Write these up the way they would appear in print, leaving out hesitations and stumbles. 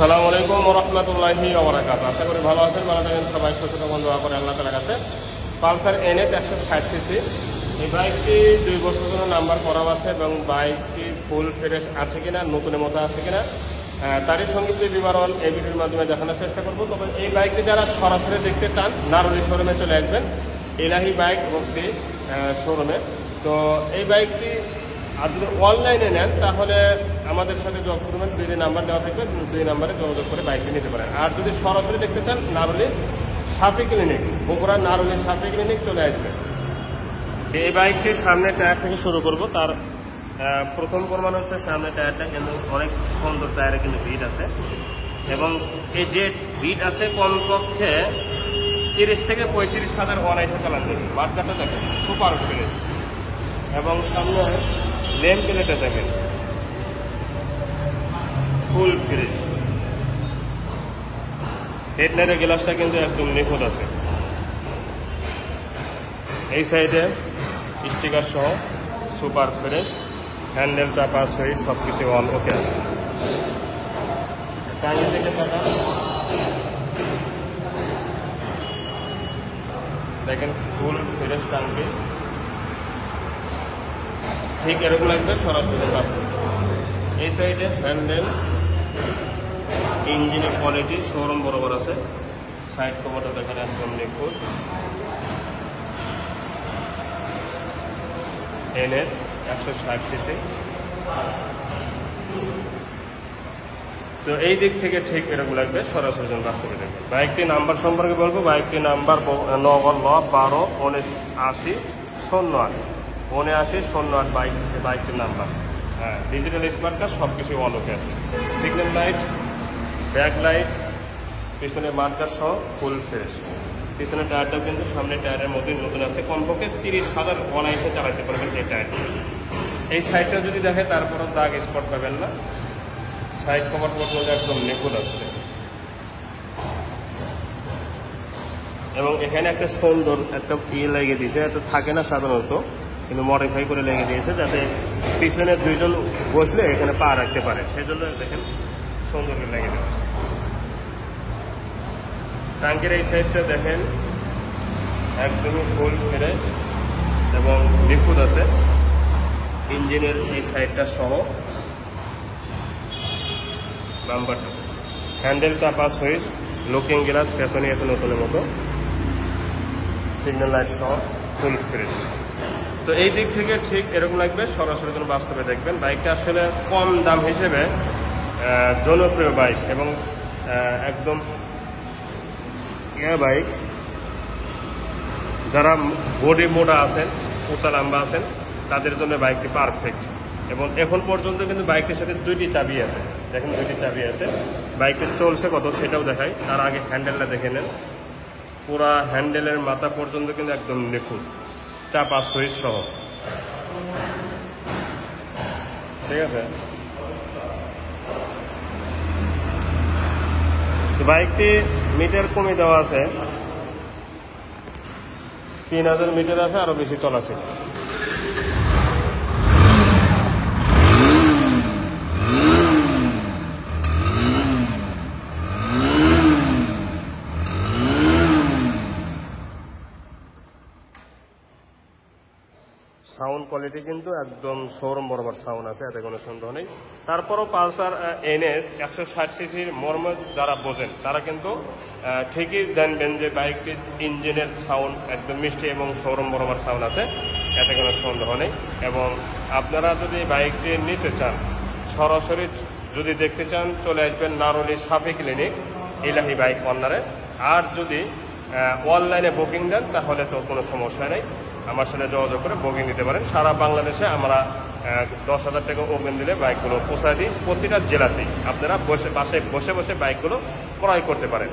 আসসালামু আলাইকুম ওয়া রাহমাতুল্লাহি ওয়া বারাকাতুহু। আশা করি ভালো আছেন, ভালো থাকেন সবাই, সুস্থ থাকুন, দোয়া করে আল্লাহ তাআলার কাছে। পালসার NS 160 সিসি এই বাইকটি 2 বছর ধরে নাম্বার করা আছে এবং বাইকটি ফুল ফ্রেশ আছে কিনা, নতুনের মতো আছে কিনা তারই সংক্ষিপ্ত বিবরণ এই ভিডিওর মাধ্যমে দেখানোর চেষ্টা করব। তবে এই বাইকটি যারা সরাসরি দেখতে চান নারুলি শোরুমে চলে আসবেন, ইলাহি বাইক ভক্তি শোরুমে। তো এই বাইকটি আর যদি অনলাইনে নেন তাহলে আমাদের সাথে যোগাযোগ করবেন, 2 নাম্বার দেওয়া থাকবে, 2 নাম্বারে যোগাযোগ করে বাইকটি নিতে পারেন। আর যদি সরাসরি দেখতে চান নারুলি সাফি ক্লিনিক, বগুড়ার নারুলি সাফি ক্লিনিক চলে আসবে। এই বাইকটির সামনে টায়ার থেকে শুরু করব। তার প্রথম প্রমাণ হচ্ছে সামনে টায়ারটা কিন্তু অনেক সুন্দর, টায়ারে কিন্তু বিট আছে এবং এই যে বিট আছে কমপক্ষে 30 থেকে 35 হাজার অনাইসে চালান যাবে। বাটকাটা দেখেন সুপার ফ্রেশ এবং সামনে লেন প্লেটে দেখেন ফুল ফ্রেশ। হেডলাইটের গ্লাসটা কিন্তু একদম নিখুঁত আছে। এই সাইডে স্টিকার সহ সুপার ফ্রেশ, হ্যান্ডেল চাপা সুইচ সব কিছু অন ওকে আছে। টাঙ্গি থেকে টাকা দেখেন ফুল ফ্রেশ টাঙ্গি, ঠিক এরকম লাগবে সরাসরি কাজ করতে। এই সাইডে হ্যান্ডেল, ইঞ্জিনের কোয়ালিটি শোরুম বরাবর আছে। সাইড কভারটা দেখেন একদম নিখুঁত। NS 160 CC. তো এই দিক থেকে ঠিক এরকম লাগবে সরাসরি বাস্তবে দেখবে। বাইকটির নাম্বার সম্পর্কে বলবো, বাইকটির নাম্বার 9-12-80-08 বাইকটির নাম্বার। হ্যাঁ, ডিজিটাল স্মার্ট কার্ড সব কিছু অলোকে আছে। সিগন্যাল লাইট, ব্যাক লাইট, পিছনে মার্কার সহ ফুল ফ্রেশ। পিছনে টায়ারটাও কিন্তু সামনে টায়ারের মধ্যে নতুন আছে। কমপক্ষে 30 হাজার অনাইসে চালাতে পারবেন এই টায়ারটি। এই সাইডটা যদি দেখে তারপরও দাগ স্পট পাবেন না। সাইড কভার পর্যন্ত একদম নিখুঁত আসলে এবং এখানে একটা সুন্দর একটা লেগে দিয়েছে। এত থাকে না সাধারণত, কিন্তু মডিফাই করে লেগে দিয়েছে যাতে পিছনে 2 জন বসলে এখানে পা রাখতে পারে, সেজন্য দেখেন সুন্দর করে লেগে দেওয়া আছে। ট্যাঙ্কের এই সাইডটা দেখেন একদমই ফুল ফ্রেশ এবং নিখুঁত আছে। ইঞ্জিনের এই সাইডটা সহ নাম্বারটা, হ্যান্ডেল চাপা সুইচ, লুকিং গ্লাস পেছনে আছে নতুনের মতো, সিগন্যাল লাইট সহ ফুল ফ্রেশ। তো এই দিক থেকে ঠিক এরকম লাগবে সরাসরি যখন বাস্তবে দেখবেন। বাইকটা আসলে কম দাম হিসেবে জনপ্রিয় বাইক এবং একদম বাইক। যারা বডি মোটা আছেন, উঁচা লম্বা আছেন, তাদের জন্য বাইকটি পারফেক্ট। এবং এখন পর্যন্ত কিন্তু বাইকটির সাথে 2টি চাবি আছে। দেখেন 2টি চাবি আছে। বাইকটি চলছে কত সেটাও দেখাই। তার আগে হ্যান্ডেলটা দেখে নেন, পুরা হ্যান্ডেলের মাথা পর্যন্ত কিন্তু একদম নিখুঁত, চাপা সুইচ সহ। ঠিক আছে, বাইকটি মিটার কমে দেওয়া আছে, 3000 মিটার আছে, আরো বেশি চলা ছিল। সাউন্ড কোয়ালিটি কিন্তু একদম শোরুম বরাবর সাউন্ড আছে, এতে কোনো সন্দেহ নেই। তারপরও পালসার NS 160 সিসির মর্ম যারা বোঝেন তারা কিন্তু ঠিকই জানবেন যে বাইকটির ইঞ্জিনের সাউন্ড একদম মিষ্টি এবং শোরুম বরাবর সাউন্ড আছে, এতে কোনো সন্দেহ নেই। এবং আপনারা যদি বাইকটি নিতে চান, সরাসরি যদি দেখতে চান, চলে আসবেন নারুলি সাফি ক্লিনিক, ইলাহি বাইক কর্নারে। আর যদি অনলাইনে বুকিং দেন তাহলে তো কোনো সমস্যা নেই, আমার সাথে যোগাযোগ করে বুকিং দিতে পারেন। সারা বাংলাদেশে আমরা 10,000 টাকা ওপেন দিলে বাইকগুলো পৌঁছায় দিই প্রতিটা জেলাতেই। আপনারা বাসায় বসে বসে বাইকগুলো ক্রয় করতে পারেন।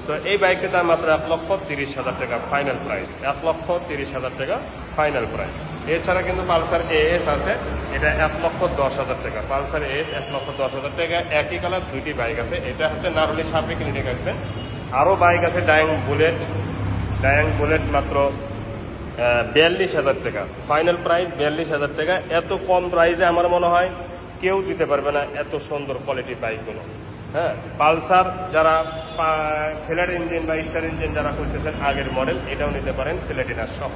তো এই বাইকের দাম মাত্র 1,30,000 টাকা ফাইনাল প্রাইস, 1,30,000 টাকা ফাইনাল প্রাইস। এছাড়া কিন্তু পালসার AS আছে, এটা 1,10,000 টাকা। পালসার AS 1,10,000 টাকা। একই কালার 2টি বাইক আছে। এটা হচ্ছে নারুলি সাফি ক্লিনিক আসবেন। আরও বাইক আছে, ডায়াং বুলেট মাত্র 42,000 টাকা ফাইনাল প্রাইস, 42,000 টাকা। এত কম প্রাইসে আমার মনে হয় কেউ দিতে পারবে না এত সুন্দর কোয়ালিটির বাইকগুলো। হ্যাঁ, পালসার যারা ফ্ল্যাট ইঞ্জিন বা স্টার ইঞ্জিন যারা করতেছেন আগের মডেল, এটাও নিতে পারেন প্ল্যাটিনার সহ।